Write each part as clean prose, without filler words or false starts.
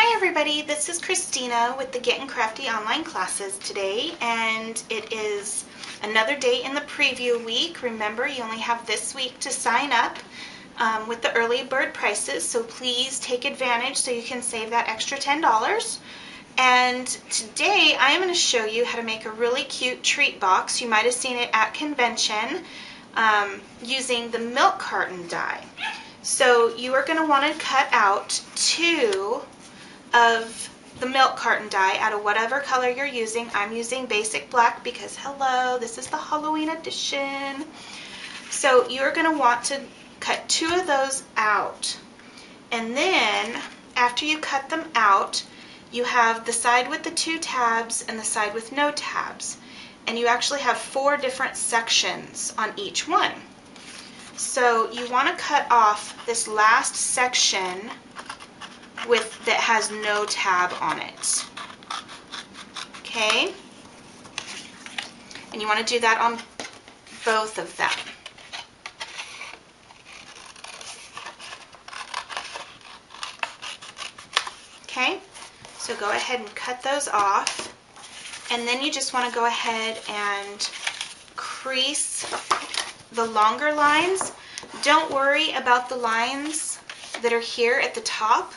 Hi everybody, this is Christina with the Getting Crafty online classes today, and it is another day in the preview week. Remember, you only have this week to sign up with the early bird prices, so please take advantage so you can save that extra $10. And today I am going to show you how to make a really cute treat box. You might have seen it at convention using the milk carton die. So you are going to want to cut out two of the milk carton die out of whatever color you're using. I'm using basic black because hello, this is the Halloween edition. So you're going to want to cut two of those out, and then after you cut them out, you have the side with the two tabs and the side with no tabs, and you actually have four different sections on each one. So you want to cut off this last section that has no tab on it. Okay? And you want to do that on both of them. Okay? So go ahead and cut those off. And then you just want to go ahead and crease the longer lines. Don't worry about the lines that are here at the top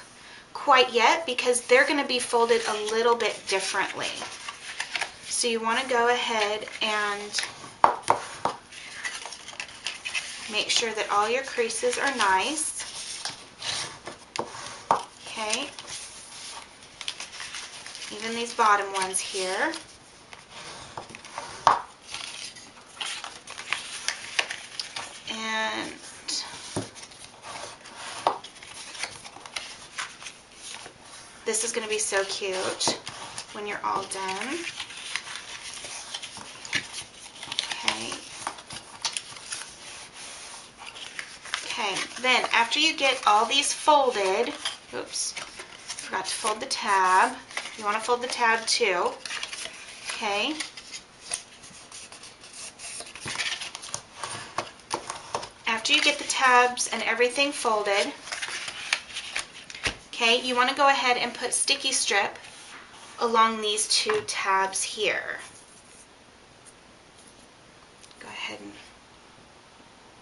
quite yet, because they're going to be folded a little bit differently. So you want to go ahead and make sure that all your creases are nice. Okay. Even these bottom ones here. And this is going to be so cute when you're all done. Okay. Okay, then after you get all these folded, oops, forgot to fold the tab. You want to fold the tab too. Okay. After you get the tabs and everything folded, okay, you want to go ahead and put sticky strip along these two tabs here. Go ahead and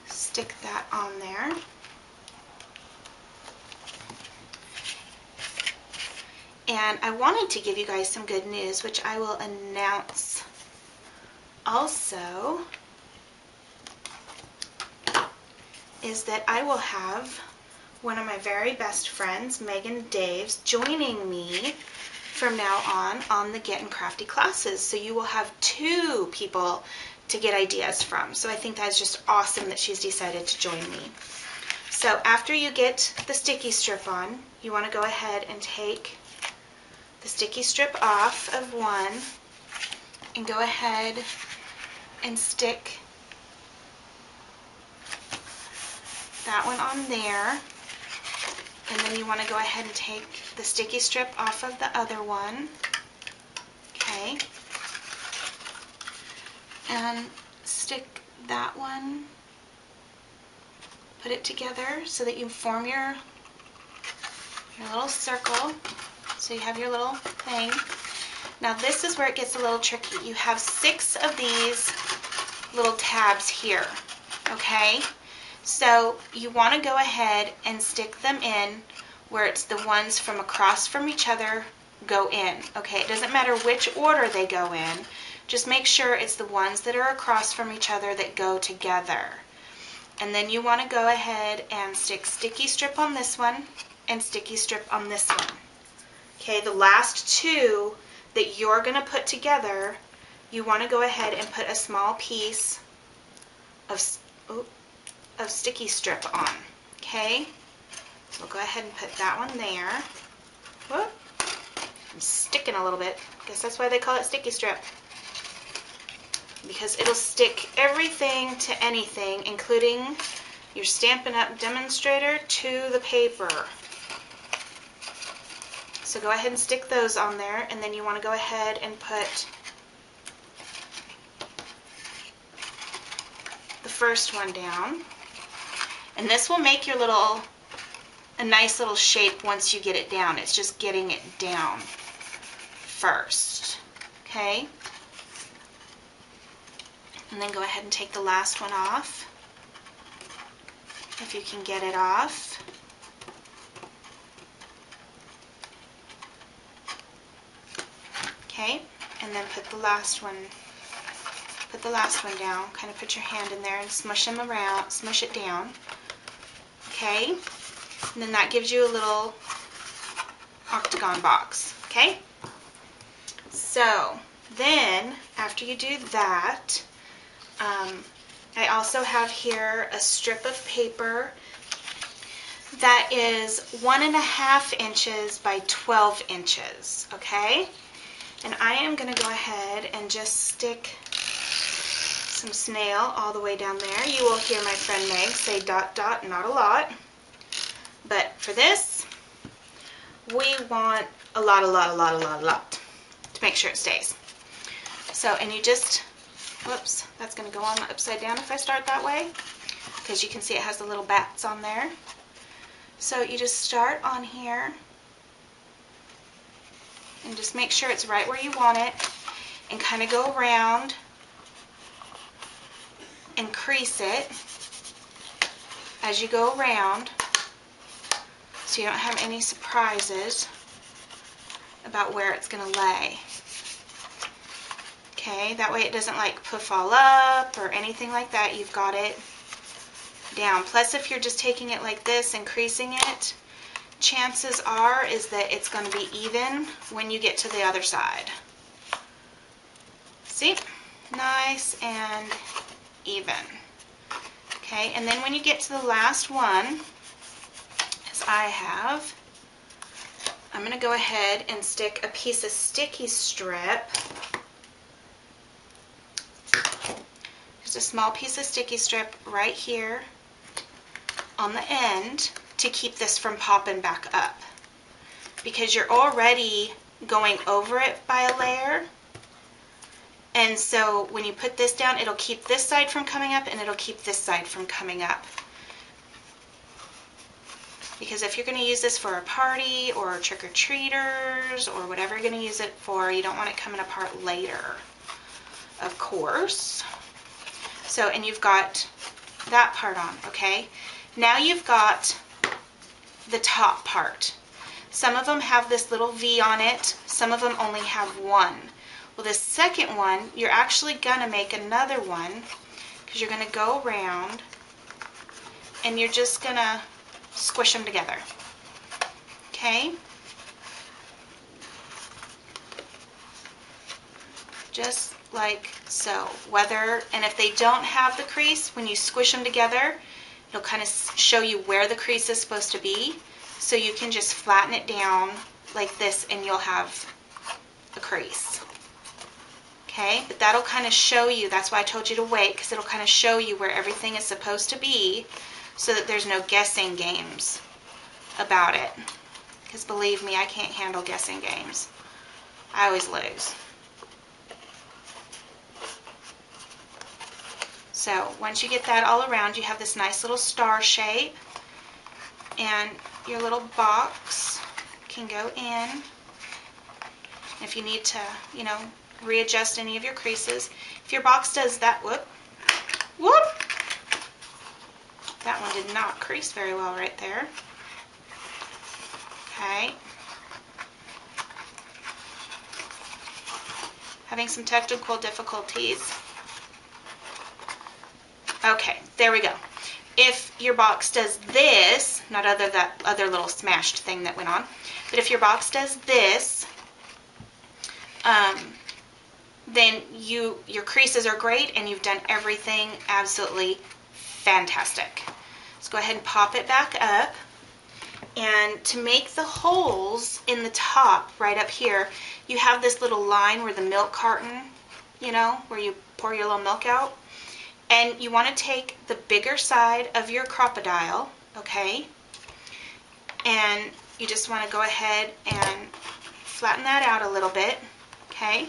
stick that on there. And I wanted to give you guys some good news, which I will announce also, is that I will have one of my very best friends, Megan Daves, joining me from now on the Getting Crafty classes. So you will have two people to get ideas from. So I think that's just awesome that she's decided to join me. So after you get the sticky strip on, you want to go ahead and take the sticky strip off of one and go ahead and stick that one on there. And then you want to go ahead and take the sticky strip off of the other one. Okay. And stick that one, put it together so that you form your little circle. So you have your little thing. Now this is where it gets a little tricky. You have 6 of these little tabs here. Okay? So you want to go ahead and stick them in where it's the ones from across from each other go in. Okay, it doesn't matter which order they go in. Just make sure it's the ones that are across from each other that go together. And then you want to go ahead and stick sticky strip on this one and sticky strip on this one. Okay, the last two that you're going to put together, you want to go ahead and put a small piece of sticky strip on. Okay, so we'll go ahead and put that one there. Whoop. I'm sticking a little bit. Guess that's why they call it sticky strip, because it'll stick everything to anything, including your Stampin' Up! Demonstrator to the paper. So go ahead and stick those on there, and then you want to go ahead and put the first one down. And this will make your little a nice little shape once you get it down. It's just getting it down first, okay? And then go ahead and take the last one off, if you can get it off. Okay, and then put the last one down. Kind of put your hand in there and smush them around, smush it down. Okay, and then that gives you a little octagon box. Okay, so then after you do that, I also have here a strip of paper that is 1.5 inches by 12 inches. Okay, and I am going to go ahead and just stick some snail all the way down there. You will hear my friend Meg say dot dot, not a lot. But for this, we want a lot to make sure it stays. So, and you just, whoops, that's going to go on upside down if I start that way, because you can see it has the little bats on there. So you just start on here and just make sure it's right where you want it, and kind of go around and crease it as you go around, so you don't have any surprises about where it's going to lay. Okay, that way it doesn't like puff all up or anything like that. You've got it down. Plus, if you're just taking it like this and creasing it, chances are is that it's going to be even when you get to the other side. See? Nice and even. Okay, and then when you get to the last one, as I have, I'm going to go ahead and stick a piece of sticky strip, just a small piece of sticky strip right here on the end to keep this from popping back up, because you're already going over it by a layer. And so when you put this down, it'll keep this side from coming up and it'll keep this side from coming up. Because if you're going to use this for a party or trick-or-treaters or whatever you're going to use it for, you don't want it coming apart later, of course. So, and you've got that part on, okay? Now you've got the top part. Some of them have this little V on it. Some of them only have one. Well, the second one, you're actually going to make another one, because you're going to go around and you're just going to squish them together. Okay? Just like so. And if they don't have the crease, when you squish them together, it'll kind of show you where the crease is supposed to be. So you can just flatten it down like this and you'll have a crease. Okay, but that'll kind of show you, that's why I told you to wait, because it'll kind of show you where everything is supposed to be, so that there's no guessing games about it. Because believe me, I can't handle guessing games. I always lose. So once you get that all around, you have this nice little star shape, and your little box can go in. If you need to, you know, readjust any of your creases. If your box does that, whoop, that one did not crease very well right there. Okay. Having some technical difficulties. Okay, there we go. If your box does this, not that other little smashed thing that went on, but if your box does this, then your creases are great and you've done everything absolutely fantastic. Let's go ahead and pop it back up. And to make the holes in the top right up here, you have this little line where the milk carton, you know, where you pour your little milk out. And you want to take the bigger side of your crocodile, okay? And you just want to go ahead and flatten that out a little bit, okay?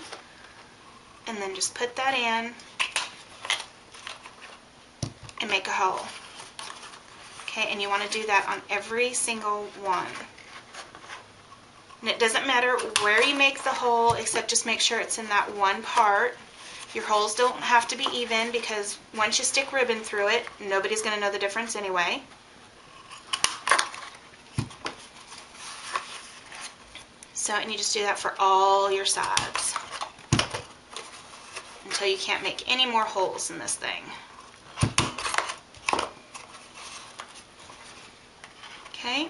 And then just put that in and make a hole. Okay, and you want to do that on every single one. And it doesn't matter where you make the hole, except just make sure it's in that one part. Your holes don't have to be even, because once you stick ribbon through it, nobody's going to know the difference anyway. So, and you just do that for all your sides until you can't make any more holes in this thing. Okay,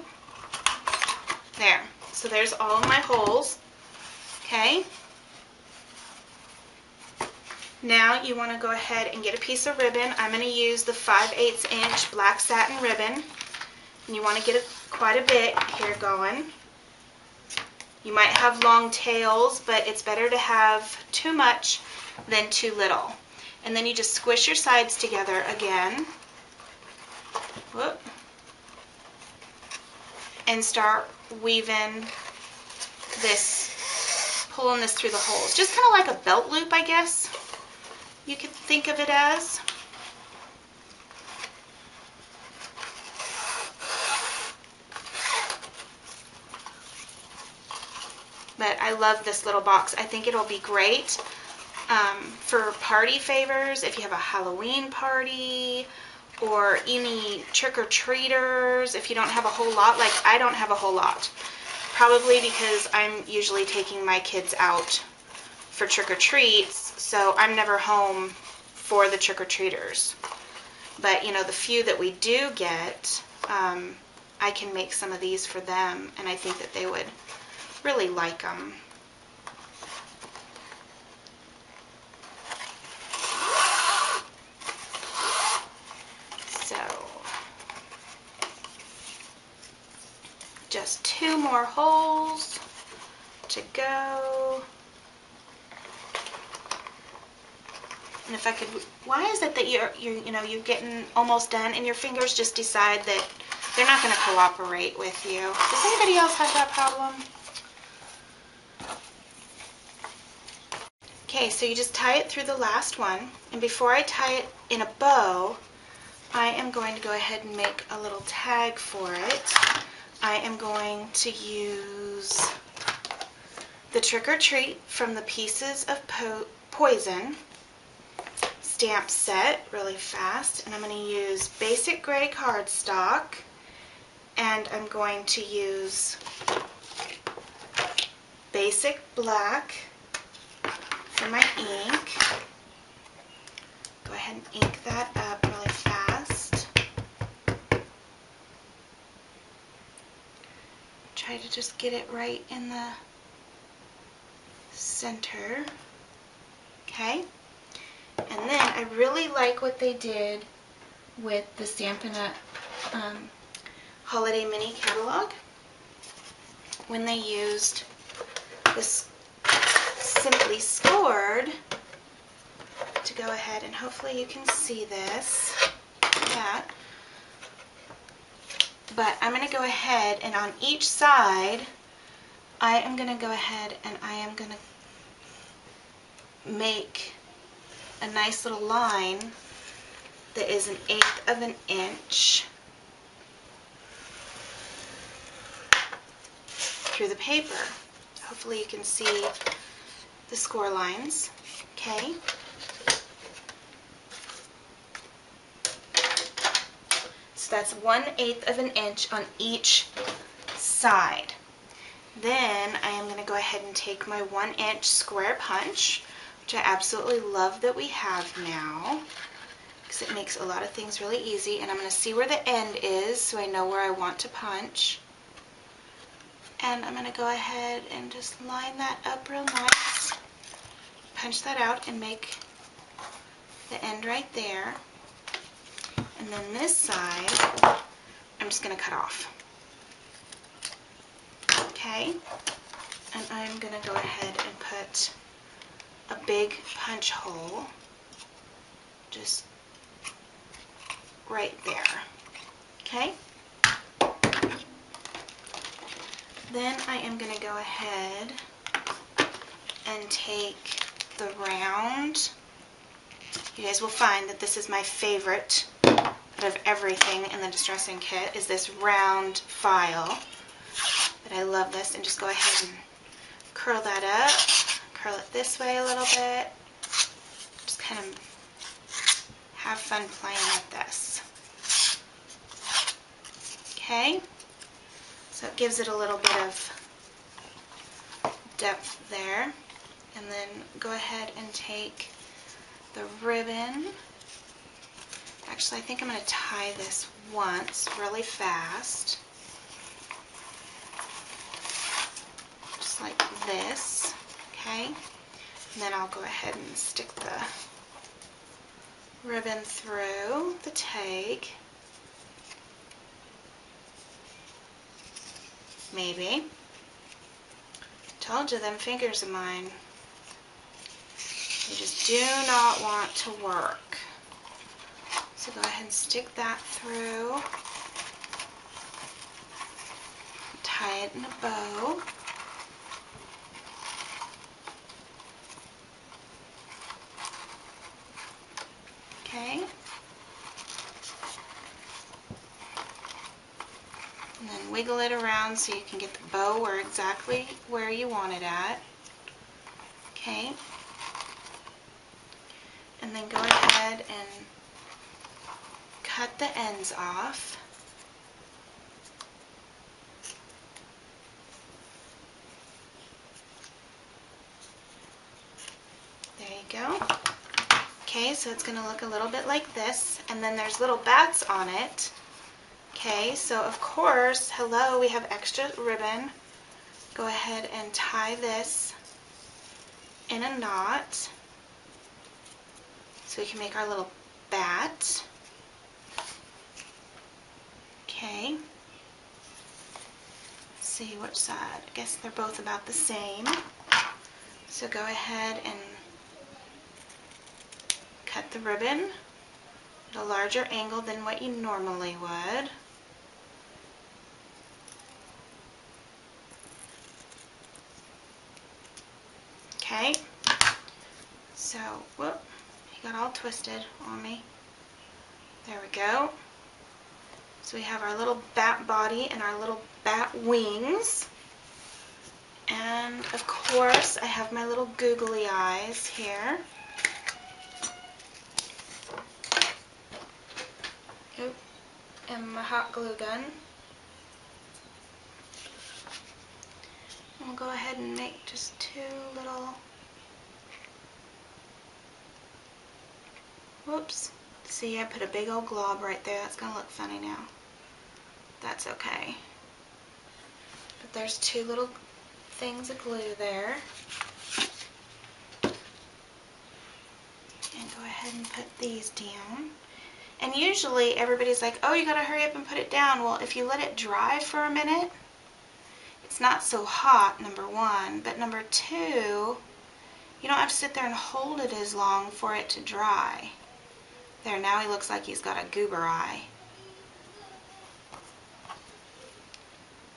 there. So there's all of my holes. Okay. Now you want to go ahead and get a piece of ribbon. I'm going to use the 5/8 inch black satin ribbon. And you want to get quite a bit here going. You might have long tails, but it's better to have too much than too little. And then you just squish your sides together again. Whoop. And start weaving this, pulling this through the holes. Just kind of like a belt loop, I guess you could think of it as. But I love this little box. I think it'll be great for party favors, if you have a Halloween party, or any trick-or-treaters, if you don't have a whole lot. Like, I don't have a whole lot. Probably because I'm usually taking my kids out for trick-or-treats, so I'm never home for the trick-or-treaters. But, you know, the few that we do get, I can make some of these for them, and I think that they would really like them. So, just 2 more holes to go. And if I could, why is it that you're getting almost done and your fingers just decide that they're not going to cooperate with you? Does anybody else have that problem? Okay, so you just tie it through the last one, and before I tie it in a bow, I am going to go ahead and make a little tag for it. I am going to use the Trick or Treat from the Pieces of Poison stamp set really fast, and I'm going to use basic gray cardstock, and I'm going to use basic black for my ink. Go ahead and ink that up really fast. Try to just get it right in the center. Okay. And then I really like what they did with the Stampin' Up! Holiday Mini Catalog when they used this Simply Scored to go ahead, and hopefully you can see this. That. But I'm going to go ahead, and on each side I am going to go ahead and I am going to make a nice little line that is 1/8 of an inch through the paper. Hopefully you can see the score lines. Okay. So that's 1/8 of an inch on each side. Then I am going to go ahead and take my 1-inch square punch, which I absolutely love that we have now, because it makes a lot of things really easy. And I'm going to see where the end is so I know where I want to punch. And I'm going to go ahead and just line that up real nice. Punch that out and make the end right there. And then this side, I'm just going to cut off. Okay? And I'm going to go ahead and put a big punch hole just right there. Okay? Then I am going to go ahead and take the round. You guys will find that this is my favorite out of everything in the distressing kit is this round file. But I love this, and just go ahead and curl that up, curl it this way a little bit. Just kind of have fun playing with this. Okay, so it gives it a little bit of depth there. And then go ahead and take the ribbon. Actually, I think I'm going to tie this once really fast. Just like this, okay? And then I'll go ahead and stick the ribbon through the tag. Maybe. Told you, them fingers of mine. They just do not want to work. So go ahead and stick that through. Tie it in a bow. Okay. And then wiggle it around so you can get the bow exactly where you want it at. Okay. And then go ahead and cut the ends off. There you go. Okay, so it's going to look a little bit like this, and then there's little bats on it. Okay, so of course, hello, we have extra ribbon. Go ahead and tie this in a knot so we can make our little bat. Okay. Let's see which side. I guess they're both about the same. So go ahead and cut the ribbon at a larger angle than what you normally would. Okay. So, whoop. He got all twisted on me. There we go. So we have our little bat body and our little bat wings. And of course, I have my little googly eyes here. Oop. And my hot glue gun. And we'll go ahead and make just two little, whoops. See, I put a big old glob right there. That's going to look funny now. That's okay. But there's two little things of glue there. And go ahead and put these down. And usually everybody's like, oh, you got to hurry up and put it down. Well, if you let it dry for a minute, it's not so hot, number one. But number two, you don't have to sit there and hold it as long for it to dry. There, now he looks like he's got a goober eye.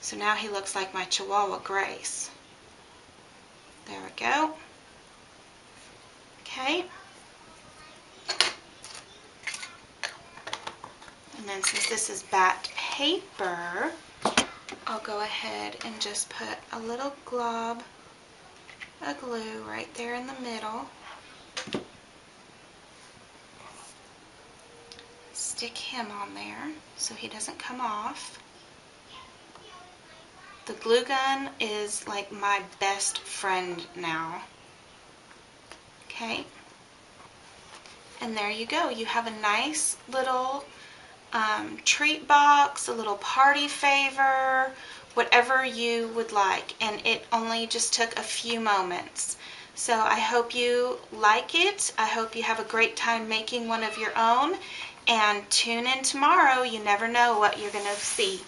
So now he looks like my Chihuahua Grace. There we go. Okay. And then since this is bat paper, I'll go ahead and just put a little glob of glue right there in the middle. Stick him on there so he doesn't come off. The glue gun is like my best friend now. Okay. And there you go. You have a nice little treat box, a little party favor, whatever you would like. And it only just took a few moments. So I hope you like it. I hope you have a great time making one of your own. And tune in tomorrow. You never know what you're going to see.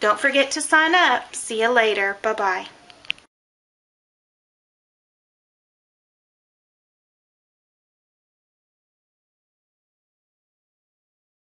Don't forget to sign up. See you later. Bye-bye.